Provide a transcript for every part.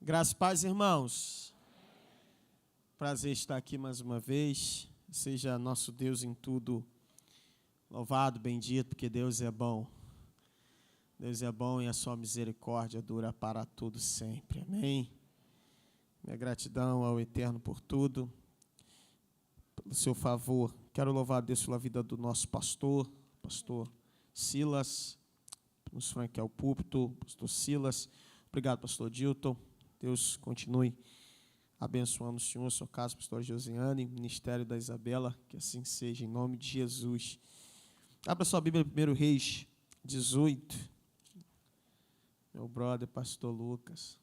Graças e paz, irmãos. Prazer estar aqui mais uma vez. Seja nosso Deus em tudo louvado, bendito, porque Deus é bom. Deus é bom e a sua misericórdia dura para tudo sempre. Amém? Minha gratidão ao Eterno por tudo, pelo seu favor. Quero louvar a Deus pela vida do nosso pastor Silas, nos franquear o púlpito, pastor Silas. Obrigado, pastor Dilton. Deus continue abençoando o senhor, sua casa, pastor Josiane, ministério da Isabela, que assim seja, em nome de Jesus. Abra sua Bíblia, 1 Reis 18. Meu brother, pastor Lucas.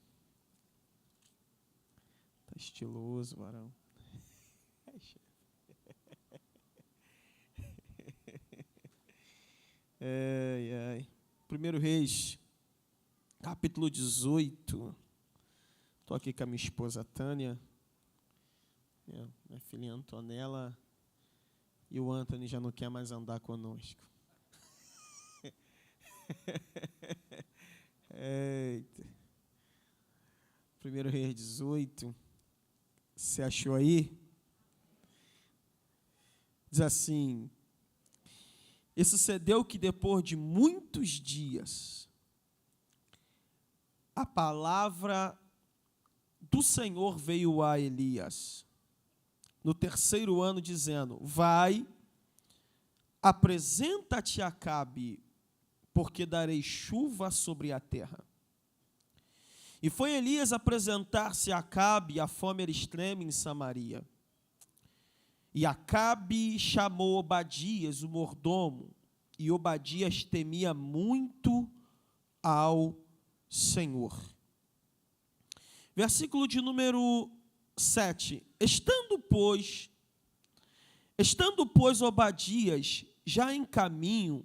Tá estiloso, varão. Ai. 1 Reis, capítulo 18. Estou aqui com a minha esposa Tânia, minha filhinha Antonella, e o Anthony já não quer mais andar conosco. Eita. 1 Reis 18, você achou aí? Diz assim: e sucedeu que depois de muitos dias, a palavra do Senhor veio a Elias, no 3º ano, dizendo: vai, apresenta-te a Acabe, porque darei chuva sobre a terra. E foi Elias apresentar-se a Acabe, e a fome era extrema em Samaria. E Acabe chamou Obadias, o mordomo, e Obadias temia muito ao Senhor. Versículo de número 7. Estando, pois, Obadias já em caminho,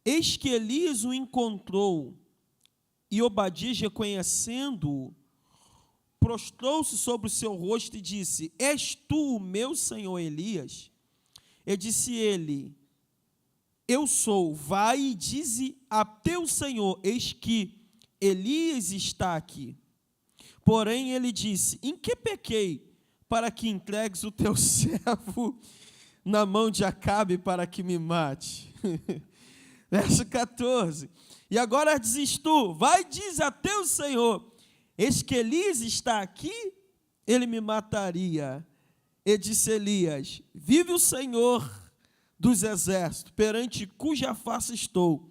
eis que Elias o encontrou, e Obadias, reconhecendo-o, prostrou-se sobre o seu rosto e disse: és tu o meu senhor Elias? E disse ele: eu sou. Vai e dize a teu senhor: eis que Elias está aqui. Porém ele disse: em que pequei, para que entregues o teu servo na mão de Acabe para que me mate? Verso 14. E agora dizes tu: vai e diz a teu senhor: eis que Elias está aqui, ele me mataria. E disse Elias: vive o Senhor dos exércitos, perante cuja face estou,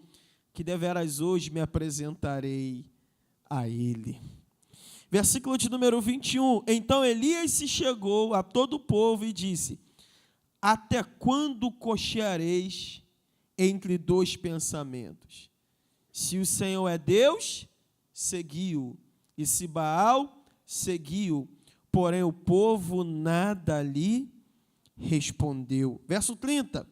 que deveras hoje me apresentarei a ele. Versículo de número 21. Então Elias se chegou a todo o povo e disse: até quando cocheareis entre dois pensamentos? Se o Senhor é Deus, segui-o, e se Baal, segui-o. Porém o povo nada lhe respondeu. Verso 30.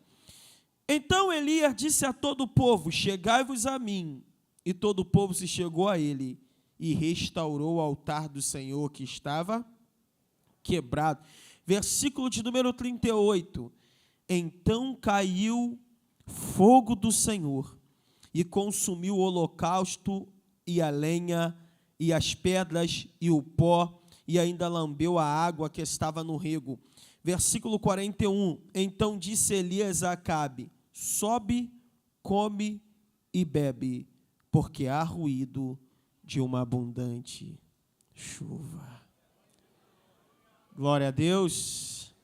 Então Elias disse a todo o povo: chegai-vos a mim. E todo o povo se chegou a ele, e restaurou o altar do Senhor que estava quebrado. Versículo de número 38. Então caiu fogo do Senhor, e consumiu o holocausto, e a lenha, e as pedras, e o pó, e ainda lambeu a água que estava no rego. Versículo 41. Então disse Elias a Acabe: sobe, come e bebe, porque há ruído de uma abundante chuva. Glória a Deus.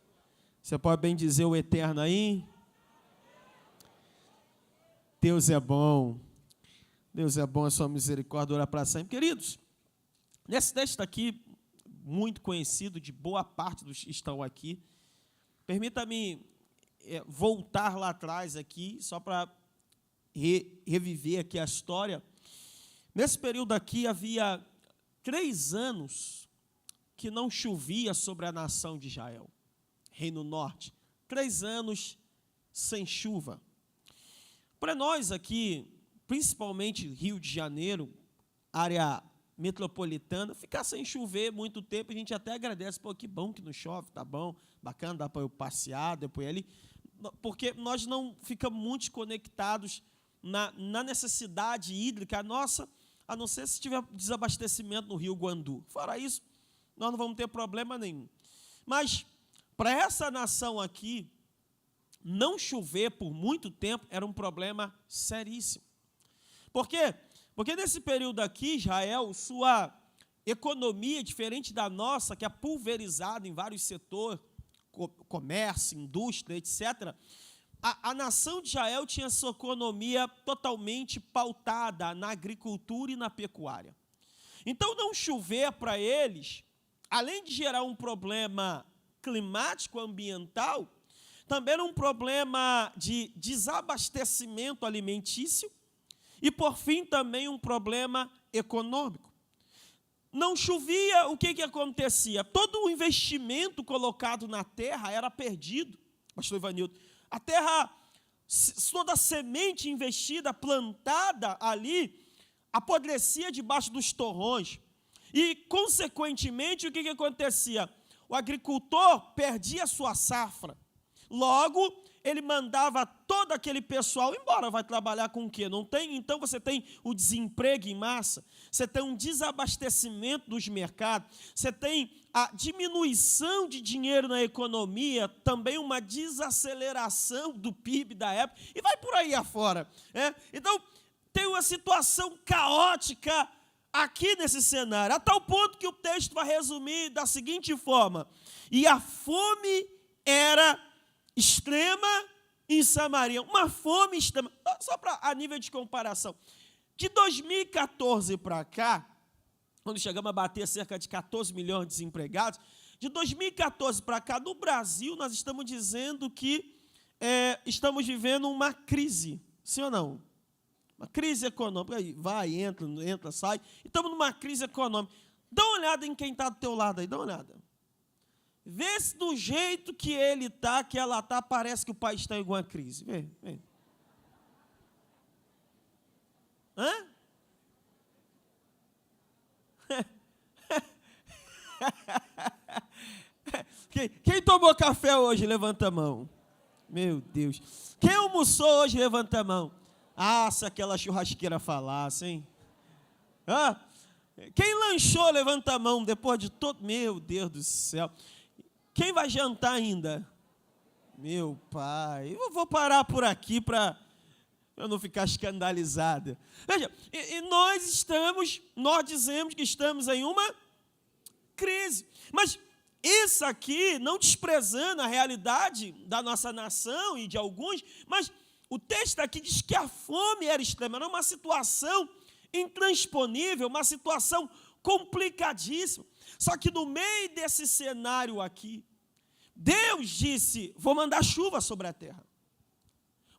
Você pode bem dizer o Eterno aí? Deus é bom. Deus é bom, a sua misericórdia dura para sempre. Queridos, nesse texto aqui, muito conhecido de boa parte dos que estão aqui, permita-me voltar lá atrás aqui, só para reviver aqui a história. Nesse período aqui, havia 3 anos que não chovia sobre a nação de Israel, Reino Norte. 3 anos sem chuva. Para nós aqui, principalmente Rio de Janeiro, área metropolitana, ficar sem chover muito tempo, a gente até agradece: pô, que bom que não chove, tá bom, bacana, dá para eu passear, depois ali, porque nós não ficamos muito conectados na necessidade hídrica. a não ser se tiver desabastecimento no rio Guandu. Fora isso, nós não vamos ter problema nenhum. Mas, para essa nação aqui, não chover por muito tempo era um problema seríssimo. Por quê? Porque nesse período aqui, Israel, sua economia, diferente da nossa, que é pulverizada em vários setores, comércio, indústria, etc., a nação de Israel tinha sua economia totalmente pautada na agricultura e na pecuária. Então, não chover para eles, além de gerar um problema climático, ambiental, também era um problema de desabastecimento alimentício e, por fim, também um problema econômico. Não chovia, o que acontecia? Todo o investimento colocado na terra era perdido, pastor Ivanildo. A terra, toda a semente investida, plantada ali, apodrecia debaixo dos torrões. E, consequentemente, o que acontecia? O agricultor perdia a sua safra. Logo, ele mandava todo aquele pessoal embora. Vai trabalhar com o quê? Não tem? Então, você tem o desemprego em massa, você tem um desabastecimento dos mercados, você tem a diminuição de dinheiro na economia, também uma desaceleração do PIB da época, e vai por aí afora. Então, tem uma situação caótica aqui nesse cenário, a tal ponto que o texto vai resumir da seguinte forma: e a fome era extrema em Samaria, uma fome extrema. Só para a nível de comparação, de 2014 para cá, quando chegamos a bater cerca de 14 milhões de desempregados, de 2014 para cá, no Brasil, nós estamos dizendo que estamos vivendo uma crise, sim ou não? Uma crise econômica, vai, entra, sai, estamos numa crise econômica. Dá uma olhada em quem está do teu lado aí, dá uma olhada. Vê se do jeito que ele está, que ela está, parece que o país está em alguma crise. Vê. Hã? Quem tomou café hoje, levanta a mão. Meu Deus. Quem almoçou hoje, levanta a mão. Ah, se aquela churrasqueira falasse, hein? Quem lanchou, levanta a mão depois de todo... Meu Deus do céu. Quem vai jantar ainda? Meu pai. Eu vou parar por aqui para eu não ficar escandalizado. Veja, e nós dizemos que estamos em uma crise. Mas isso aqui, não desprezando a realidade da nossa nação e de alguns, mas o texto aqui diz que a fome era extrema, era uma situação intransponível, uma situação complicadíssima. Só que no meio desse cenário aqui, Deus disse: vou mandar chuva sobre a terra.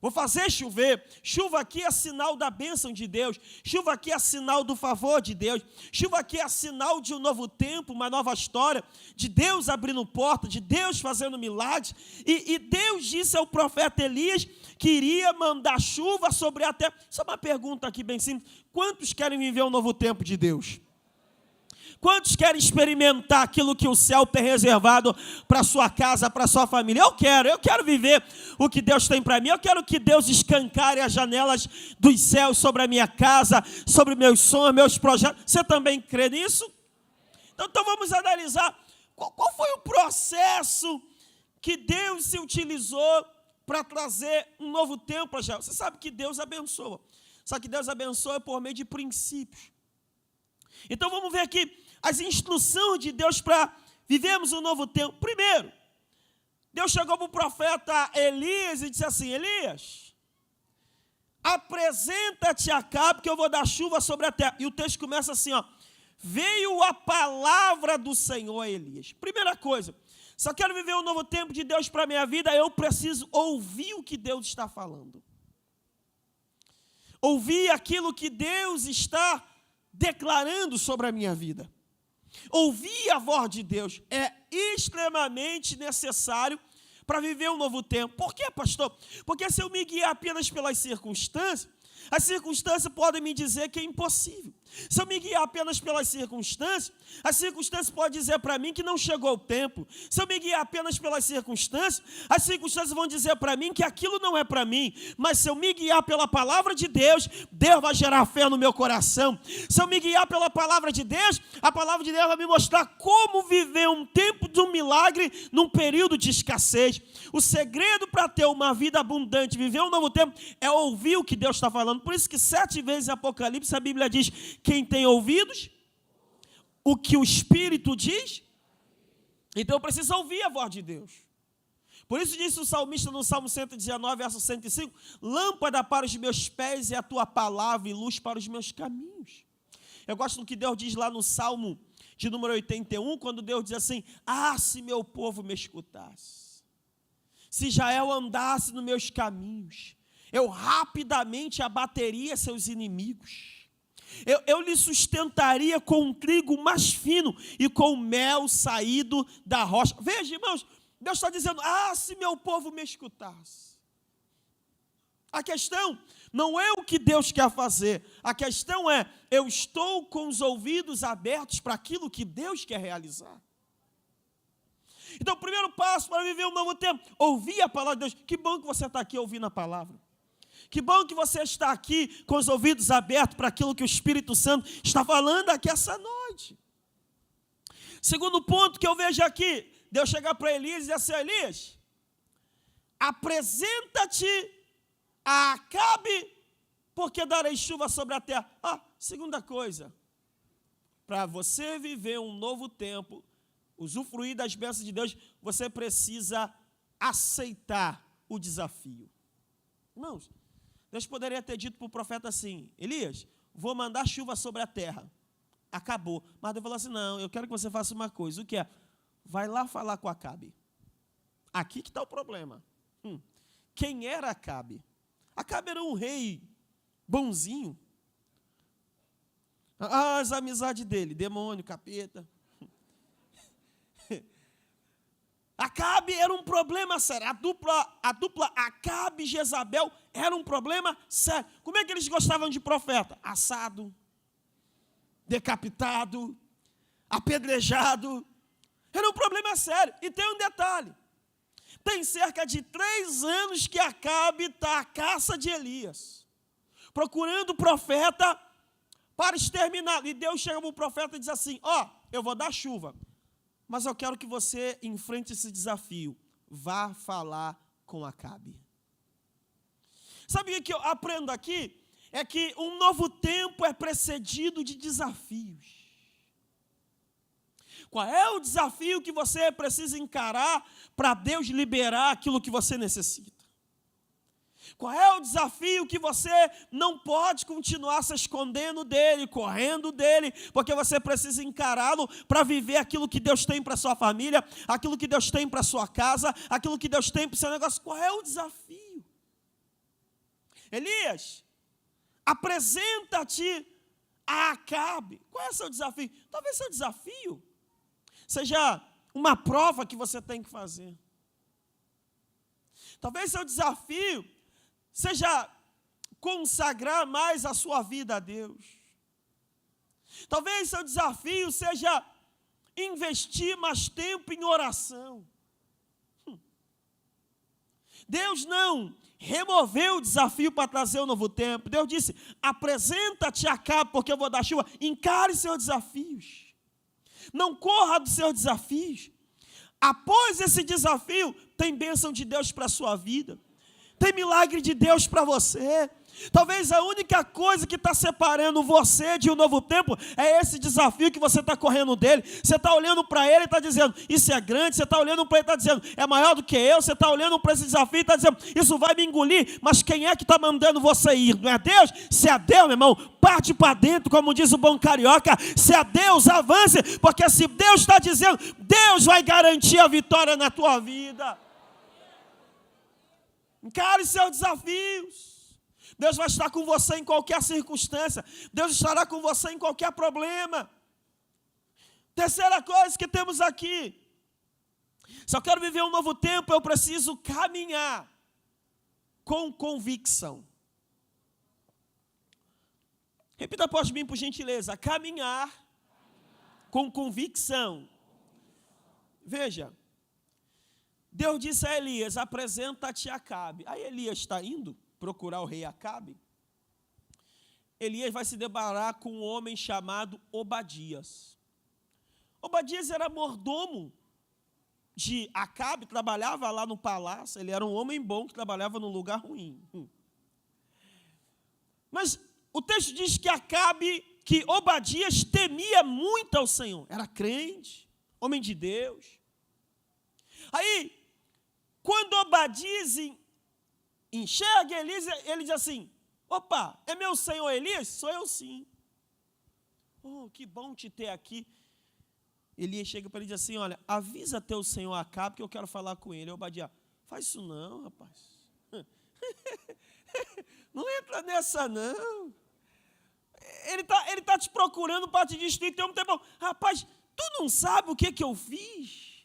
Vou fazer chover. Chuva aqui é sinal da bênção de Deus. Chuva aqui é sinal do favor de Deus. Chuva aqui é sinal de um novo tempo, uma nova história, de Deus abrindo porta, de Deus fazendo milagres. E Deus disse ao profeta Elias que iria mandar chuva sobre a terra. Só uma pergunta aqui bem simples: quantos querem viver um novo tempo de Deus? Quantos querem experimentar aquilo que o céu tem reservado para a sua casa, para a sua família? Eu quero viver o que Deus tem para mim. Eu quero que Deus escancare as janelas dos céus sobre a minha casa, sobre meus sonhos, meus projetos. Você também crê nisso? Então vamos analisar qual foi o processo que Deus se utilizou para trazer um novo tempo para Israel. Você sabe que Deus abençoa. Só que Deus abençoa por meio de princípios. Então vamos ver aqui as instruções de Deus para vivermos um novo tempo. Primeiro, Deus chegou para o profeta Elias e disse assim: Elias, apresenta-te a Acabe que eu vou dar chuva sobre a terra. E o texto começa assim, veio a palavra do Senhor a Elias. Primeira coisa, se eu quero viver um novo tempo de Deus para a minha vida, eu preciso ouvir o que Deus está falando. Ouvir aquilo que Deus está declarando sobre a minha vida. Ouvir a voz de Deus é extremamente necessário para viver um novo tempo. Por quê, pastor? Porque se eu me guiar apenas pelas circunstâncias, as circunstâncias podem me dizer que é impossível. Se eu me guiar apenas pelas circunstâncias, as circunstâncias podem dizer para mim que não chegou o tempo. Se eu me guiar apenas pelas circunstâncias, as circunstâncias vão dizer para mim que aquilo não é para mim. Mas se eu me guiar pela palavra de Deus, Deus vai gerar fé no meu coração. Se eu me guiar pela palavra de Deus, a palavra de Deus vai me mostrar como viver um tempo de um milagre num período de escassez. O segredo para ter uma vida abundante, viver um novo tempo, é ouvir o que Deus está falando. Por isso que 7 vezes em Apocalipse a Bíblia diz: quem tem ouvidos, o que o Espírito diz. Então eu preciso ouvir a voz de Deus. Por isso disse o salmista no Salmo 119, verso 105, lâmpada para os meus pés é a tua palavra e luz para os meus caminhos. Eu gosto do que Deus diz lá no Salmo de número 81, quando Deus diz assim: se meu povo me escutasse, se Israel andasse nos meus caminhos, eu rapidamente abateria seus inimigos. Eu lhe sustentaria com um trigo mais fino e com mel saído da rocha. Veja, irmãos, Deus está dizendo: se meu povo me escutasse. A questão não é o que Deus quer fazer. A questão é: eu estou com os ouvidos abertos para aquilo que Deus quer realizar. Então, o primeiro passo para viver um novo tempo, ouvir a palavra de Deus. Que bom que você está aqui ouvindo a palavra. Que bom que você está aqui com os ouvidos abertos para aquilo que o Espírito Santo está falando aqui essa noite. Segundo ponto que eu vejo aqui, Deus chegar para Elias e dizer assim: Elias, apresenta-te a Acabe, porque darei chuva sobre a terra. Segunda coisa, para você viver um novo tempo, usufruir das bênçãos de Deus, você precisa aceitar o desafio. Irmãos, Deus poderia ter dito para o profeta assim: Elias, vou mandar chuva sobre a terra. Acabou. Mas Deus falou assim: não, eu quero que você faça uma coisa. O que é? Vai lá falar com Acabe. Aqui que está o problema. Quem era Acabe? Acabe era um rei bonzinho. As amizades dele, demônio, capeta. Acabe era um problema sério. A dupla Acabe e Jezabel era um problema sério. Como é que eles gostavam de profeta? Assado, decapitado, apedrejado. Era um problema sério. E tem um detalhe: tem cerca de 3 anos que Acabe está à caça de Elias, procurando o profeta para exterminar. E Deus chega para o profeta e diz assim: eu vou dar chuva, mas eu quero que você enfrente esse desafio. Vá falar com Acabe. Sabe o que eu aprendo aqui? É que um novo tempo é precedido de desafios. Qual é o desafio que você precisa encarar para Deus liberar aquilo que você necessita? Qual é o desafio que você não pode continuar se escondendo dele, correndo dele, porque você precisa encará-lo para viver aquilo que Deus tem para a sua família, aquilo que Deus tem para a sua casa, aquilo que Deus tem para o seu negócio? Qual é o desafio? Elias, apresenta-te a Acabe. Qual é o seu desafio? Talvez seu desafio seja uma prova que você tem que fazer. Talvez seu desafio seja consagrar mais a sua vida a Deus. Talvez seu desafio seja investir mais tempo em oração. Deus não removeu o desafio para trazer um novo tempo. Deus disse: apresenta-te a Acabe, porque eu vou dar chuva. Encare seus desafios. Não corra dos seus desafios. Após esse desafio, tem bênção de Deus para a sua vida. Tem milagre de Deus para você. Talvez a única coisa que está separando você de um novo tempo é esse desafio que você está correndo dele. Você está olhando para ele e está dizendo: isso é grande. Você está olhando para ele e está dizendo: é maior do que eu. Você está olhando para esse desafio e está dizendo: isso vai me engolir. Mas quem é que está mandando você ir? Não é Deus? Se é Deus, meu irmão, parte para dentro, como diz o bom carioca. Se é Deus, avance, porque se Deus está dizendo, Deus vai garantir a vitória na tua vida. Encare seus desafios. Deus vai estar com você em qualquer circunstância. Deus estará com você em qualquer problema. Terceira coisa que temos aqui: se eu quero viver um novo tempo, eu preciso caminhar com convicção. Repita após mim, por gentileza. Caminhar com convicção. Veja, Deus disse a Elias, apresenta-te a Acabe. Aí Elias está indo procurar o rei Acabe. Elias vai se deparar com um homem chamado Obadias. Obadias era mordomo de Acabe, trabalhava lá no palácio. Ele era um homem bom que trabalhava num lugar ruim. Mas o texto diz que Obadias temia muito ao Senhor. Era crente, homem de Deus. Aí, quando Obadias enxerga Elias, ele diz assim, opa, é meu senhor Elias? Sou eu sim. Oh, que bom te ter aqui. Elias chega para ele e diz assim, olha, avisa teu senhor Acabe que eu quero falar com ele. Obadias, faz isso não, rapaz. Não entra nessa não. Ele tá te procurando para te destruir. Tem um tempo, rapaz, tu não sabe o que eu fiz?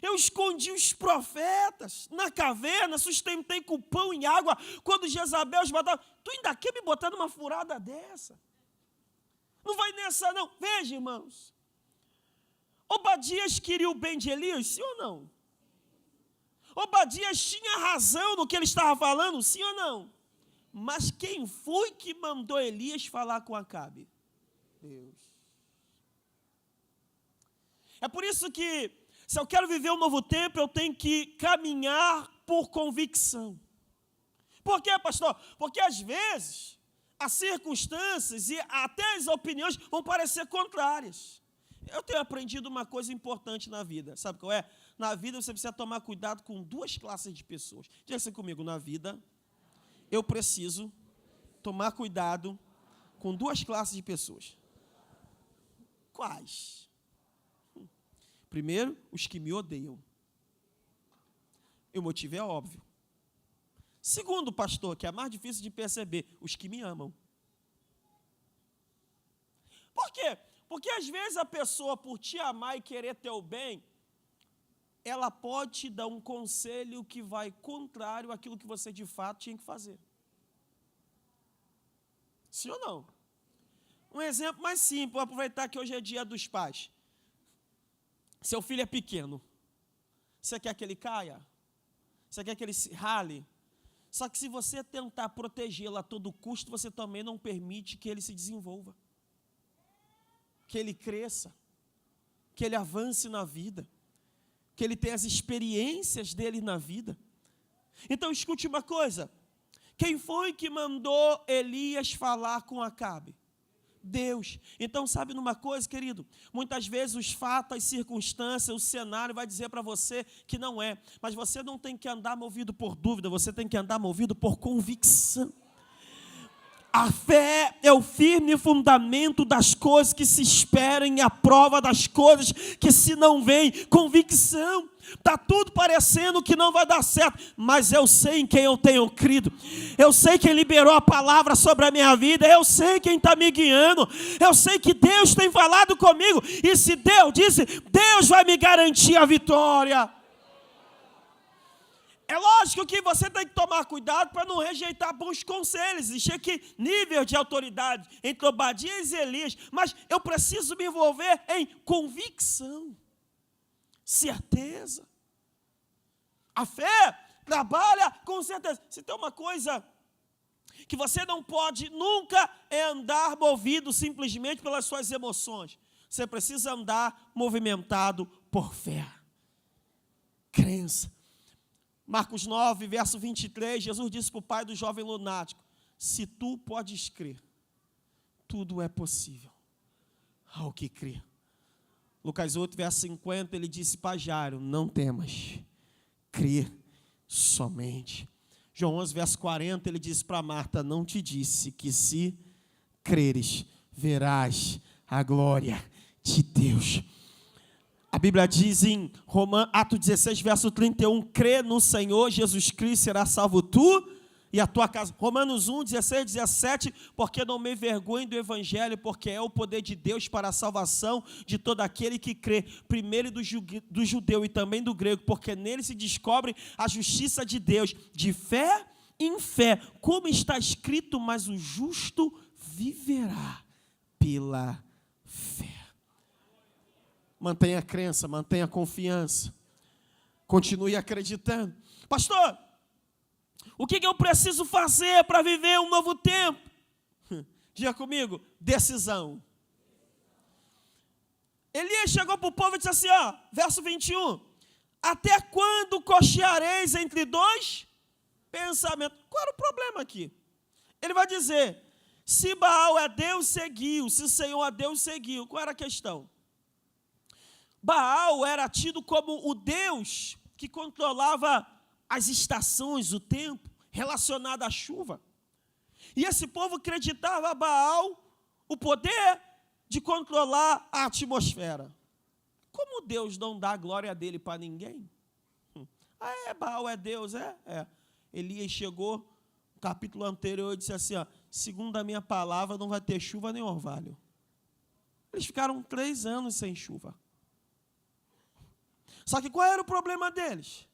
Eu escondi os profetas na caverna, sustentei com pão e água, quando Jezabel os matava. Tu ainda quer me botar numa furada dessa? Não vai nessa não. Veja, irmãos, Obadias queria o bem de Elias, sim ou não? Obadias tinha razão no que ele estava falando, sim ou não? Mas quem foi que mandou Elias falar com Acabe? Deus. É por isso que, se eu quero viver um novo tempo, eu tenho que caminhar por convicção. Por quê, pastor? Porque às vezes as circunstâncias e até as opiniões vão parecer contrárias. Eu tenho aprendido uma coisa importante na vida. Sabe qual é? Na vida você precisa tomar cuidado com duas classes de pessoas. Diga assim comigo, na vida eu preciso tomar cuidado com duas classes de pessoas. Quais? Primeiro, os que me odeiam. E o motivo é óbvio. Segundo, pastor, que é mais difícil de perceber, os que me amam. Por quê? Porque às vezes a pessoa, por te amar e querer teu bem, ela pode te dar um conselho que vai contrário àquilo que você de fato tinha que fazer. Sim ou não? Um exemplo mais simples, vou aproveitar que hoje é dia dos pais. Seu filho é pequeno. Você quer que ele caia? Você quer que ele se rale? Só que se você tentar protegê-lo a todo custo, você também não permite que ele se desenvolva. Que ele cresça. Que ele avance na vida. Que ele tenha as experiências dele na vida. Então escute uma coisa. Quem foi que mandou Elias falar com Acabe? Deus. Então sabe numa coisa, querido? Muitas vezes os fatos, as circunstâncias, o cenário vai dizer para você que não é. Mas você não tem que andar movido por dúvida, você tem que andar movido por convicção. A fé é o firme fundamento das coisas que se esperam e a prova das coisas que se não veem. Convicção. Está tudo parecendo que não vai dar certo, mas eu sei em quem eu tenho crido. Eu sei quem liberou a palavra sobre a minha vida. Eu sei quem está me guiando. Eu sei que Deus tem falado comigo. E se Deus disse, Deus vai me garantir a vitória. É lógico que você tem que tomar cuidado para não rejeitar bons conselhos. Existe aqui nível de autoridade entre Obadias e Elias. Mas eu preciso me envolver em convicção. Certeza. A fé trabalha com certeza. Se tem uma coisa que você não pode nunca é andar movido simplesmente pelas suas emoções. Você precisa andar movimentado por fé. Crença. Marcos 9, verso 23, Jesus disse para o pai do jovem lunático, se tu podes crer, tudo é possível ao que crê. Lucas 8, verso 50, ele disse para Jairo, não temas, crê somente. João 11, verso 40, ele disse para Marta, não te disse que se creres, verás a glória de Deus. A Bíblia diz em Atos 16, verso 31, crê no Senhor Jesus Cristo, será salvo tu e a tua casa. Romanos 1, 16, 17, porque não me envergonho do Evangelho, porque é o poder de Deus para a salvação de todo aquele que crê, primeiro do judeu e também do grego, porque nele se descobre a justiça de Deus, de fé em fé, como está escrito, mas o justo viverá pela fé. Mantenha a crença, mantenha a confiança. Continue acreditando. Pastor, o que eu preciso fazer para viver um novo tempo? Diga comigo, decisão. Elias chegou para o povo e disse assim, verso 21. Até quando cocheareis entre dois pensamentos? Qual era o problema aqui? Ele vai dizer, se Baal é Deus, seguiu. Se o Senhor é Deus, seguiu. Qual era a questão? Baal era tido como o Deus que controlava as estações, o tempo, relacionado à chuva. E esse povo acreditava a Baal o poder de controlar a atmosfera. Como Deus não dá a glória dele para ninguém? Baal é Deus, Elias chegou, no capítulo anterior, e disse assim, segundo a minha palavra, não vai ter chuva nem orvalho. Eles ficaram 3 anos sem chuva. Só que qual era o problema deles?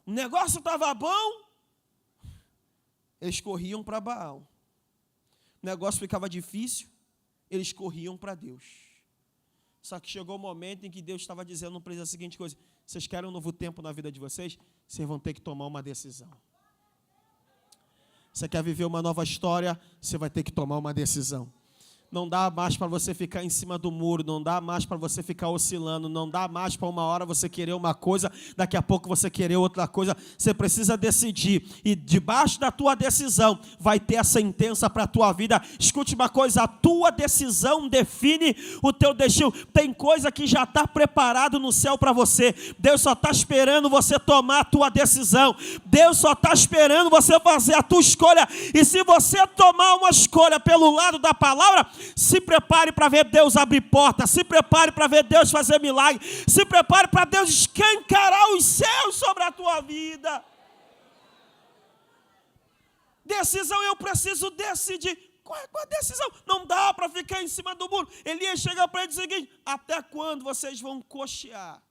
O negócio estava bom, eles corriam para Baal. O negócio ficava difícil, eles corriam para Deus. Só que chegou o momento em que Deus estava dizendo para eles a seguinte coisa: vocês querem um novo tempo na vida de vocês? Vocês vão ter que tomar uma decisão. Você quer viver uma nova história? Você vai ter que tomar uma decisão. Não dá mais para você ficar em cima do muro, não dá mais para você ficar oscilando, não dá mais para uma hora você querer uma coisa, daqui a pouco você querer outra coisa. Você precisa decidir, e debaixo da tua decisão vai ter a sentença para a tua vida. Escute uma coisa, a tua decisão define o teu destino. Tem coisa que já está preparado no céu para você. Deus só está esperando você tomar a tua decisão. Deus só está esperando você fazer a tua escolha. E se você tomar uma escolha pelo lado da palavra, se prepare para ver Deus abrir porta, se prepare para ver Deus fazer milagre, se prepare para Deus escancarar os céus sobre a tua vida. Decisão, eu preciso decidir. Qual é a decisão? Não dá para ficar em cima do muro. Elias chega para ele e diz o seguinte: até quando vocês vão cochear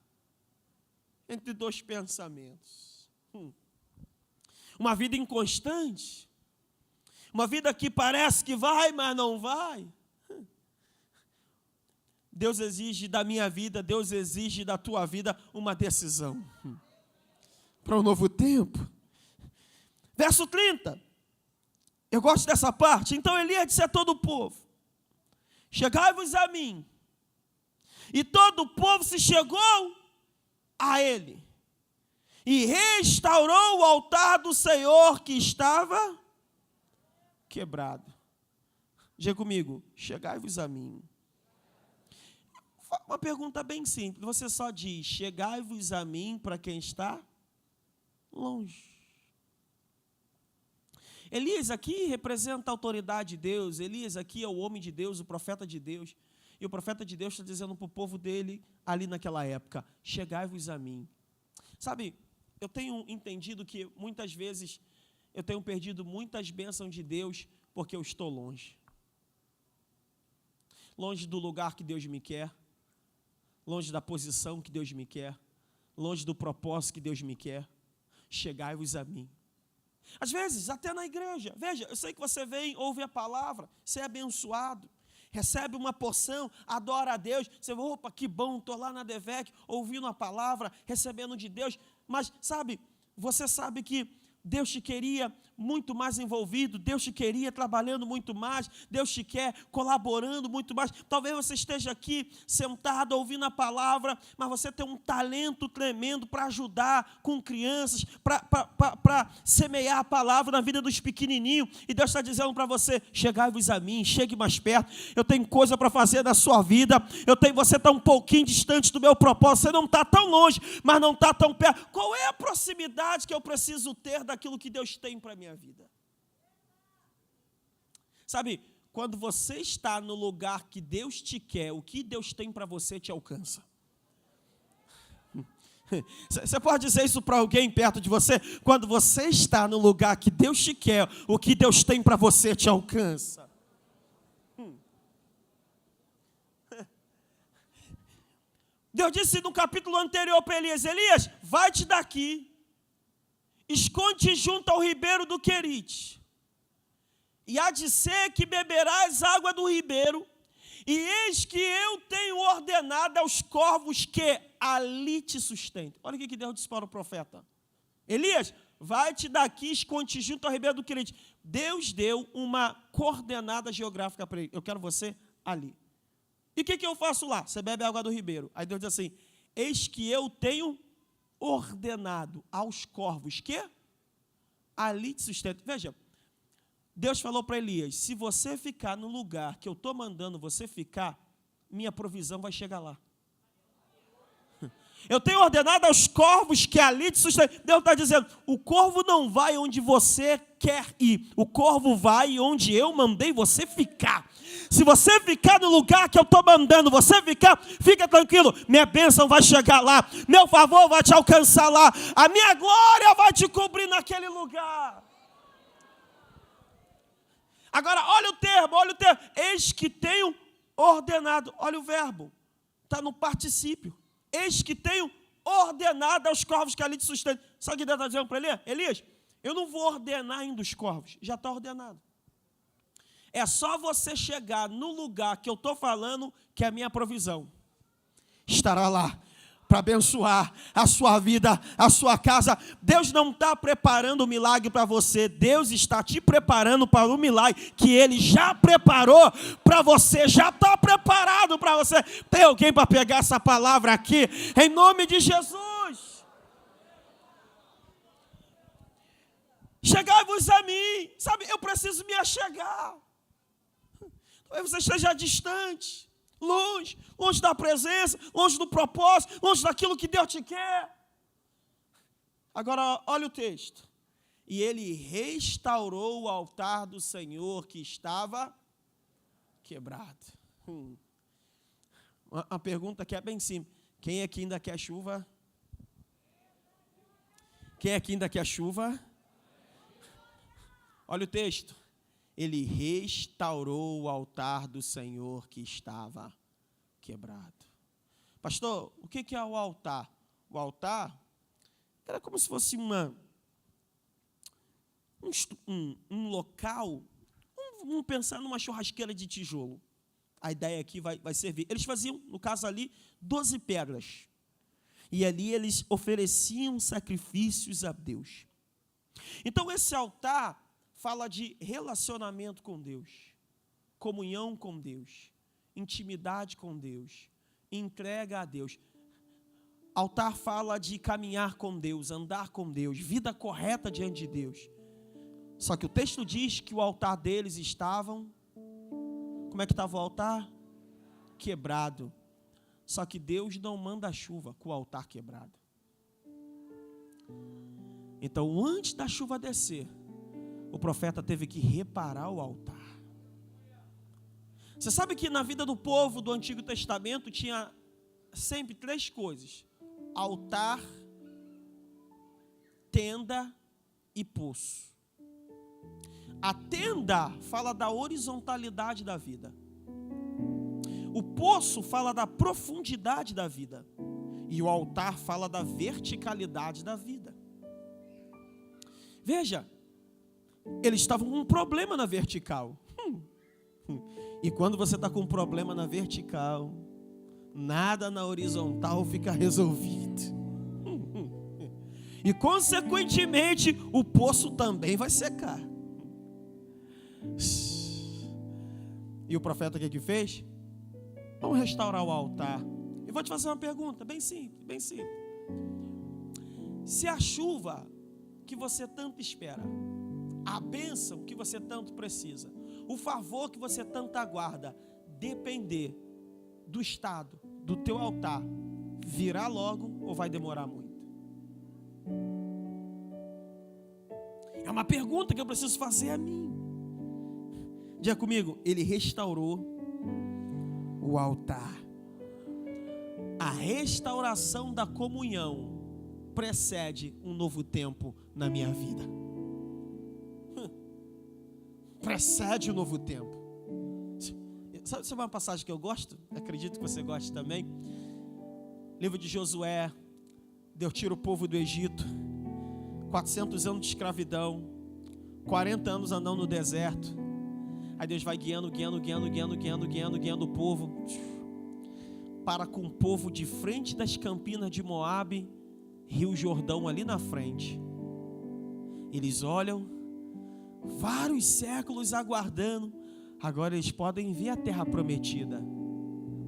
entre 2 pensamentos? Uma vida inconstante, uma vida que parece que vai, mas não vai. Deus exige da minha vida, Deus exige da tua vida uma decisão para um novo tempo. Verso 30. Eu gosto dessa parte. Então Elias disse a todo o povo: chegai-vos a mim. E todo o povo se chegou a ele, e restaurou o altar do Senhor que estava quebrado. Diga comigo: chegai-vos a mim. Uma pergunta bem simples. Você só diz: chegai-vos a mim para quem está longe. Elias aqui representa a autoridade de Deus. Elias aqui é o homem de Deus, o profeta de Deus. E o profeta de Deus está dizendo para o povo dele, ali naquela época: chegai-vos a mim. Sabe, eu tenho entendido que muitas vezes eu tenho perdido muitas bênçãos de Deus porque eu estou longe. Longe do lugar que Deus me quer, longe da posição que Deus me quer, longe do propósito que Deus me quer. Chegai-vos a mim. Às vezes, até na igreja, veja, eu sei que você vem, ouve a palavra, você é abençoado, recebe uma porção, adora a Deus, você vai: opa, que bom, estou lá na DEVEC, ouvindo a palavra, recebendo de Deus. Mas, sabe, você sabe que Deus te queria muito mais envolvido, Deus te queria trabalhando muito mais, Deus te quer colaborando muito mais. Talvez você esteja aqui sentado ouvindo a palavra, mas você tem um talento tremendo para ajudar com crianças, para semear a palavra na vida dos pequenininhos, e Deus está dizendo para você: chegai-vos a mim, chegue mais perto, eu tenho coisa para fazer na sua vida, você está um pouquinho distante do meu propósito, você não está tão longe, mas não está tão perto. Qual é a proximidade que eu preciso ter daquilo que Deus tem para a minha vida? Sabe, quando você está no lugar que Deus te quer, o que Deus tem para você te alcança. Você pode dizer isso para alguém perto de você? Quando você está no lugar que Deus te quer, o que Deus tem para você te alcança. Deus disse no capítulo anterior para Elias: Elias, vai-te daqui, esconde junto ao ribeiro do Querite, e há de ser que beberás água do ribeiro, e eis que eu tenho ordenado aos corvos que ali te sustentem. Olha o que Deus disse para o profeta. Elias, vai-te daqui, esconde junto ao ribeiro do Querite. Deus deu uma coordenada geográfica para ele. Eu quero você ali. E o que eu faço lá? Você bebe a água do ribeiro. Aí Deus diz assim, eis que eu tenho ordenado aos corvos que ali te sustentem. Veja, Deus falou para Elias, se você ficar no lugar que eu estou mandando você ficar, minha provisão vai chegar lá. Eu tenho ordenado aos corvos que ali te sustentem. Deus está dizendo, o corvo não vai onde você quer ir. O corvo vai onde eu mandei você ficar. Se você ficar no lugar que eu estou mandando você ficar, fica tranquilo. Minha bênção vai chegar lá. Meu favor vai te alcançar lá. A minha glória vai te cobrir naquele lugar. Agora, olha o termo. Eis que tenho ordenado. Olha o verbo. Está no particípio. Eis que tenho ordenado aos corvos que ali te sustentam. Sabe o que Deus está dizendo para Elias? Elias, eu não vou ordenar ainda os corvos. Já está ordenado. É só você chegar no lugar que eu estou falando que é a minha provisão estará lá para abençoar a sua vida, a sua casa. Deus não está preparando o milagre para você. Deus está te preparando para o milagre que Ele já preparou para você. Já está preparado para você. Tem alguém para pegar essa palavra aqui? Em nome de Jesus. Chegai-vos a mim. Sabe, eu preciso me achegar. Talvez você esteja distante, longe da presença, longe do propósito, longe daquilo que Deus te quer. Agora, olha o texto. E ele restaurou o altar do Senhor que estava quebrado. Uma pergunta que é bem simples. Quem aqui ainda quer chuva? Quem aqui ainda quer chuva? Olha o texto. Ele restaurou o altar do Senhor que estava quebrado. Pastor, o que é o altar? O altar era como se fosse um local, vamos pensar numa churrasqueira de tijolo. A ideia aqui vai servir. Eles faziam, no caso ali, 12 pedras. E ali eles ofereciam sacrifícios a Deus. Então esse altar fala de relacionamento com Deus, comunhão com Deus, intimidade com Deus, entrega a Deus. Altar fala de caminhar com Deus, andar com Deus, vida correta diante de Deus. Só que o texto diz que o altar deles estavam, como é que estava o altar? Quebrado. Só que Deus não manda chuva com o altar quebrado. Então, antes da chuva descer, o profeta teve que reparar o altar. Você sabe que na vida do povo do Antigo Testamento tinha sempre 3 coisas: altar, tenda e poço. A tenda fala da horizontalidade da vida. O poço fala da profundidade da vida. E o altar fala da verticalidade da vida. Veja, eles estavam com um problema na vertical. E quando você está com um problema na vertical, nada na horizontal fica resolvido. E consequentemente, o poço também vai secar. E o profeta o que fez? Vamos restaurar o altar. E vou te fazer uma pergunta, bem simples, bem simples. Se a chuva que você tanto espera, a bênção que você tanto precisa, o favor que você tanto aguarda, depender do estado do teu altar, virá logo ou vai demorar muito? É uma pergunta que eu preciso fazer a mim. Diga comigo, ele restaurou o altar. A restauração da comunhão precede um novo tempo na minha vida. Precede um novo tempo. Sabe uma passagem que eu gosto? Acredito que você goste também. Livro de Josué. Deus tira o povo do Egito. 400 anos de escravidão. 40 anos andando no deserto. Aí Deus vai guiando o povo. Para com o povo de frente das campinas de Moabe, Rio Jordão ali na frente. Eles olham, vários séculos aguardando. Agora eles podem ver a terra prometida.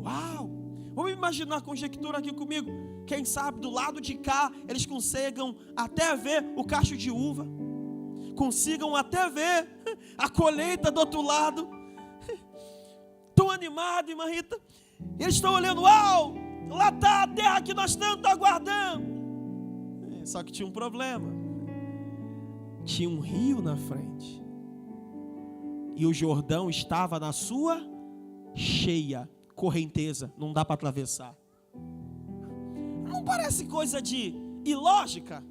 Uau! Vamos imaginar a conjectura aqui comigo. Quem sabe do lado de cá eles consigam até ver o cacho de uva. Consigam até ver a colheita do outro lado. Tão animado, irmã Rita. Eles estão olhando, uau! Lá está a terra que nós tanto aguardamos. Só que tinha um problema. Tinha um rio na frente. E o Jordão estava na sua cheia, correnteza. Não dá para atravessar. Não parece coisa de ilógica?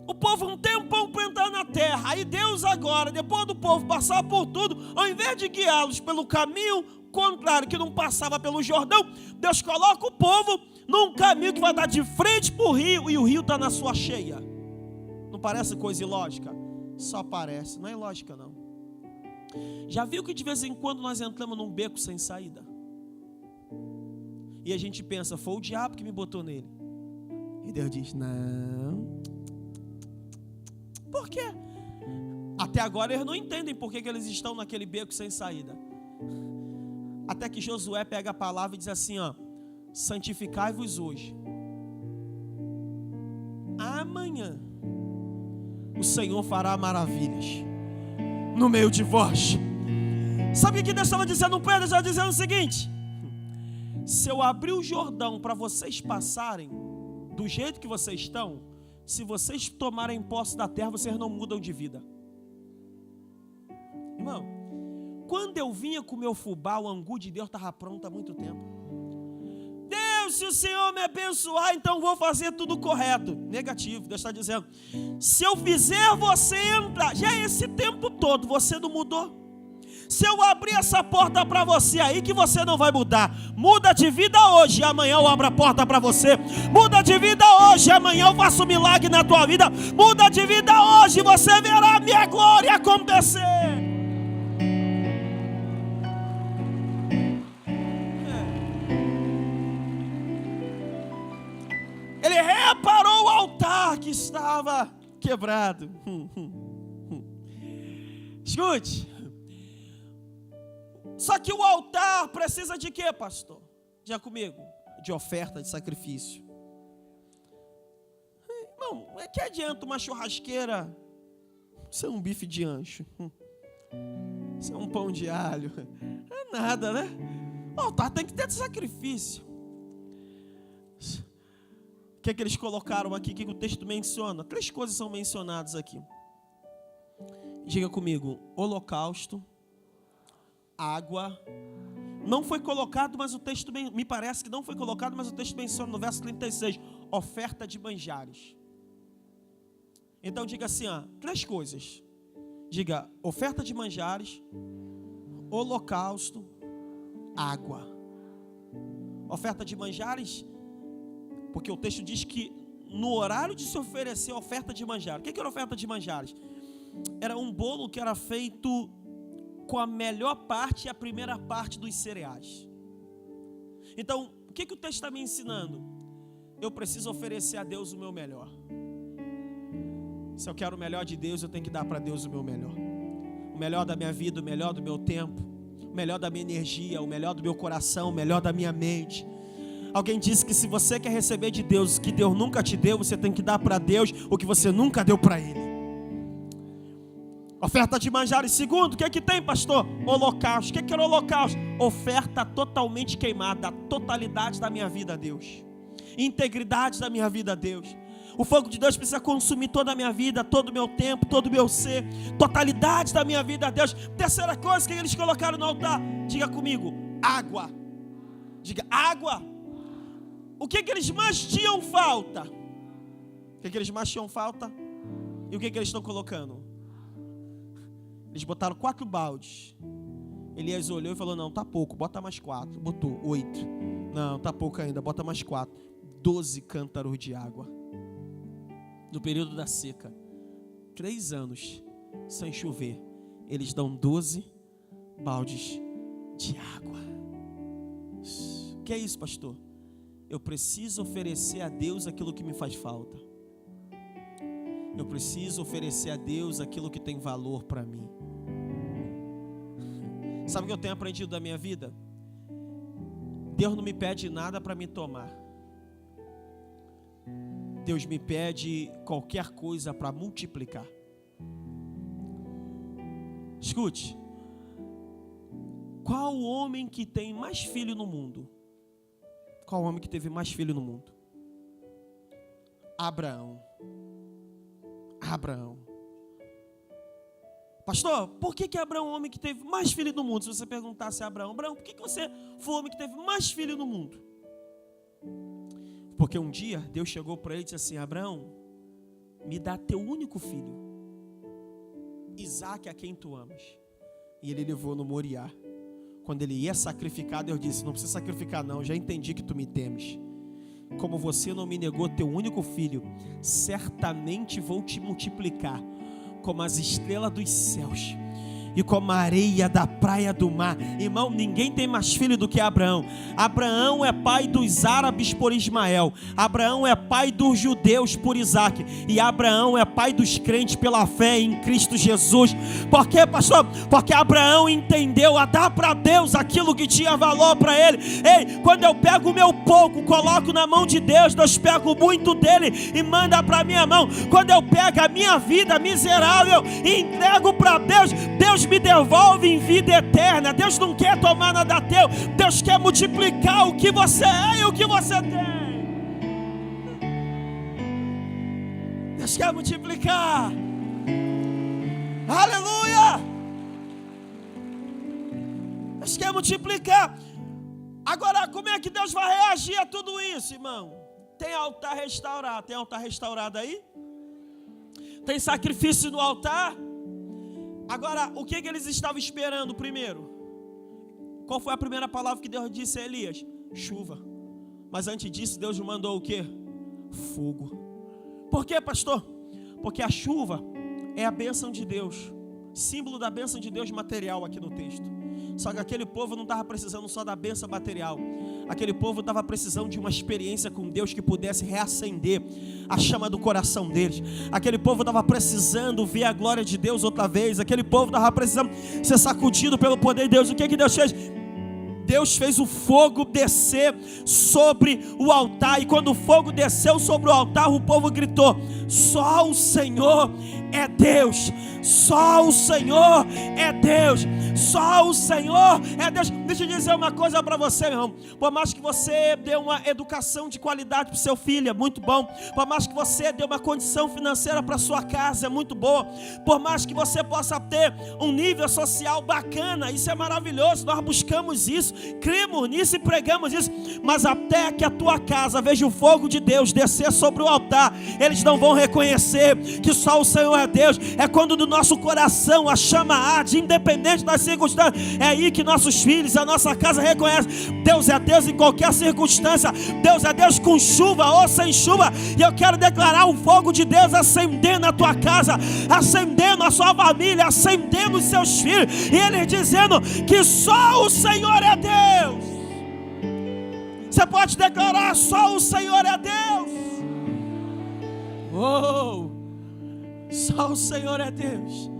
O povo um tempão para entrar na terra. Aí Deus agora, depois do povo passar por tudo, ao invés de guiá-los pelo caminho contrário, que não passava pelo Jordão, Deus coloca o povo num caminho que vai dar de frente para o rio, e o rio está na sua cheia. Não parece coisa ilógica? Só parece, não é ilógica não. Já viu que de vez em quando nós entramos num beco sem saída? E a gente pensa, foi o diabo que me botou nele. E Deus diz, não. Por quê? Até agora eles não entendem por que eles estão naquele beco sem saída. Até que Josué pega a palavra e diz assim, ó, santificai-vos hoje. Amanhã o Senhor fará maravilhas no meio de vós. Sabe o que Deus estava dizendo? Pedro estava dizendo o seguinte: se eu abrir o Jordão para vocês passarem do jeito que vocês estão, se vocês tomarem posse da terra, vocês não mudam de vida. Irmão, quando eu vinha com o meu fubá, o angu de Deus estava pronto há muito tempo. Deus, se o Senhor me abençoar, então vou fazer tudo correto. Negativo, Deus está dizendo, se eu fizer você entrar, já é esse tempo todo, você não mudou. Se eu abrir essa porta para você aí, que você não vai mudar. Muda de vida hoje, amanhã eu abro a porta para você. Muda de vida hoje, amanhã eu faço um milagre na tua vida. Muda de vida hoje, você verá a minha glória acontecer. Ele reparou o altar que estava quebrado. Escute. Só que o altar precisa de quê, pastor? Diga comigo. De oferta, de sacrifício. Irmão, é que adianta uma churrasqueira ser um bife de ancho, ser um pão de alho? É nada, né? O altar tem que ter sacrifício. O que é que eles colocaram aqui? O que o texto menciona? 3 coisas são mencionadas aqui. Diga comigo. Holocausto, água. Não foi colocado, mas o texto me parece que não foi colocado, mas o texto menciona no verso 36, oferta de manjares. Então diga assim, 3 coisas. Diga, oferta de manjares, holocausto, água. Oferta de manjares, porque o texto diz que no horário de se oferecer oferta de manjares. O que era oferta de manjares? Era um bolo que era feito com a melhor parte e a primeira parte dos cereais. Então, o que o texto está me ensinando? Eu preciso oferecer a Deus o meu melhor. Se eu quero o melhor de Deus, eu tenho que dar para Deus o meu melhor. O melhor da minha vida, o melhor do meu tempo, o melhor da minha energia, o melhor do meu coração, o melhor da minha mente. Alguém disse que se você quer receber de Deus o que Deus nunca te deu, você tem que dar para Deus o que você nunca deu para Ele. Oferta de manjares. Segundo, o que é que tem, pastor? Holocausto. O que é o holocausto? Oferta totalmente queimada, a totalidade da minha vida a Deus, integridade da minha vida a Deus. O fogo de Deus precisa consumir toda a minha vida, todo o meu tempo, todo o meu ser, totalidade da minha vida a Deus. Terceira coisa que eles colocaram no altar, diga comigo, água. Diga, água. O que eles mais tinham falta? O que eles mais tinham falta? E o que eles estão colocando? Eles botaram 4 baldes. Elias olhou e falou, não, tá pouco, bota mais 4. Botou 8. Não, tá pouco ainda, bota mais 4. 12 cântaros de água. No período da seca, 3 anos sem chover, eles dão 12 baldes de água. O que é isso, pastor? Eu preciso oferecer a Deus aquilo que me faz falta. Eu preciso oferecer a Deus aquilo que tem valor para mim. Sabe o que eu tenho aprendido da minha vida? Deus não me pede nada para me tomar. Deus me pede qualquer coisa para multiplicar. Escute. Qual o homem que tem mais filho no mundo? Qual o homem que teve mais filho no mundo? Abraão. Abraão. Pastor, por que Abraão é o homem que teve mais filho no mundo? Se você perguntasse a Abraão, por que você foi o homem que teve mais filho no mundo? Porque um dia Deus chegou para ele e disse assim: Abraão, me dá teu único filho, Isaque, a quem tu amas. E ele levou no Moriá. Quando ele ia sacrificar, Deus disse: não precisa sacrificar não, já entendi que tu me temes. Como você não me negou teu único filho, certamente vou te multiplicar como as estrelas dos céus e como a areia da praia do mar. Irmão, ninguém tem mais filho do que Abraão. Abraão é pai dos árabes por Ismael. Abraão é pai dos judeus por Isaque. E Abraão é pai dos crentes pela fé em Cristo Jesus. Por quê, pastor? Porque Abraão entendeu a dar para Deus aquilo que tinha valor para ele. Ei, quando eu pego o meu pouco, coloco na mão de Deus, Deus pega o muito dele e manda para minha mão. Quando eu pego a minha vida miserável e entrego para Deus, Deus me devolve em vida eterna. Deus não quer tomar nada teu. Deus quer multiplicar o que você é e o que você tem. Deus quer multiplicar. Aleluia. Deus quer multiplicar. Agora, como é que Deus vai reagir a tudo isso, irmão? Tem altar restaurado. Tem altar restaurado aí? Tem sacrifício no altar? Agora, o que eles estavam esperando primeiro? Qual foi a primeira palavra que Deus disse a Elias? Chuva. Mas antes disso, Deus mandou o quê? Fogo. Por quê, pastor? Porque a chuva é a bênção de Deus, símbolo da bênção de Deus material aqui no texto. Só que aquele povo não estava precisando só da bênção material. Aquele povo estava precisando de uma experiência com Deus que pudesse reacender a chama do coração deles. Aquele povo estava precisando ver a glória de Deus outra vez. Aquele povo estava precisando ser sacudido pelo poder de Deus. O que Deus fez? Deus fez o fogo descer sobre o altar. E quando o fogo desceu sobre o altar, o povo gritou: só o Senhor é Deus. Só o Senhor é Deus. Só o Senhor é Deus. Deixa eu dizer uma coisa para você, meu irmão. Por mais que você dê uma educação de qualidade para o seu filho, é muito bom. Por mais que você dê uma condição financeira para sua casa, é muito boa. Por mais que você possa ter um nível social bacana, isso é maravilhoso. Nós buscamos isso, cremos nisso e pregamos isso. Mas até que a tua casa veja o fogo de Deus descer sobre o altar, eles não vão reconhecer que só o Senhor é Deus. É quando do nosso coração a chama arde, independente das circunstâncias. É aí que nossos filhos, a nossa casa reconhecem: Deus é Deus em qualquer circunstância. Deus é Deus com chuva ou sem chuva. E eu quero declarar o fogo de Deus acendendo a tua casa, acendendo a sua família, acendendo os seus filhos. E Ele dizendo que só o Senhor é Deus. Você pode declarar: só o Senhor é Deus. Oh, só o Senhor é Deus.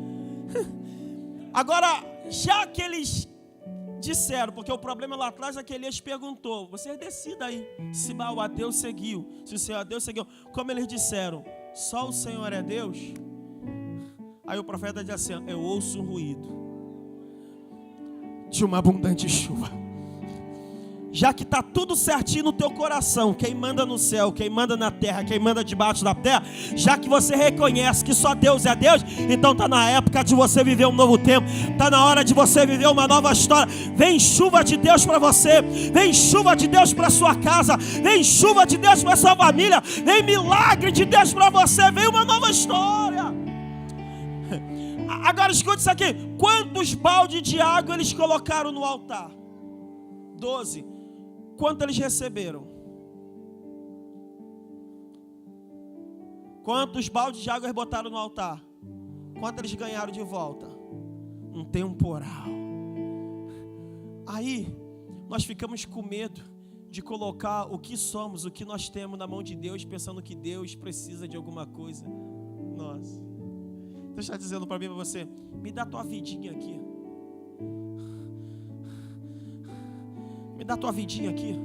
Agora, já que eles disseram, porque o problema lá atrás é que Elias perguntou: vocês decidam aí se Baal a Deus seguiu, se o Senhor a Deus seguiu. Como eles disseram: só o Senhor é Deus. Aí o profeta diz assim: eu ouço o ruído de uma abundante chuva. Já que está tudo certinho no teu coração, quem manda no céu, quem manda na terra, quem manda debaixo da terra, já que você reconhece que só Deus é Deus, então está na época de você viver um novo tempo, está na hora de você viver uma nova história. Vem chuva de Deus para você, vem chuva de Deus para sua casa, vem chuva de Deus para sua família, vem milagre de Deus para você, vem uma nova história. Agora escute isso aqui: quantos baldes de água eles colocaram no altar? 12. Quanto eles receberam? Quantos baldes de água eles botaram no altar? Quanto eles ganharam de volta? Um temporal. Aí nós ficamos com medo de colocar o que somos, o que nós temos na mão de Deus, pensando que Deus precisa de alguma coisa. Nossa, Deus está dizendo para mim e para você: me dá tua vidinha aqui. Me dá tua vidinha aqui.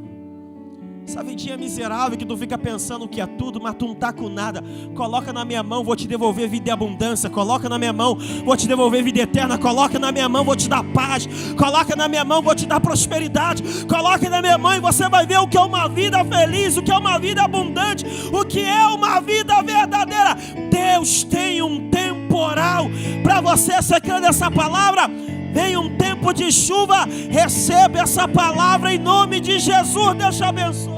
Essa vidinha miserável que tu fica pensando que é tudo, mas tu não está com nada. Coloca na minha mão, vou te devolver vida e abundância. Coloca na minha mão, vou te devolver vida eterna. Coloca na minha mão, vou te dar paz. Coloca na minha mão, vou te dar prosperidade. Coloca na minha mão e você vai ver o que é uma vida feliz, o que é uma vida abundante, o que é uma vida verdadeira. Deus tem um temporal para você. Você crê nessa palavra? Vem um tempo de chuva, receba essa palavra em nome de Jesus. Deus te abençoe.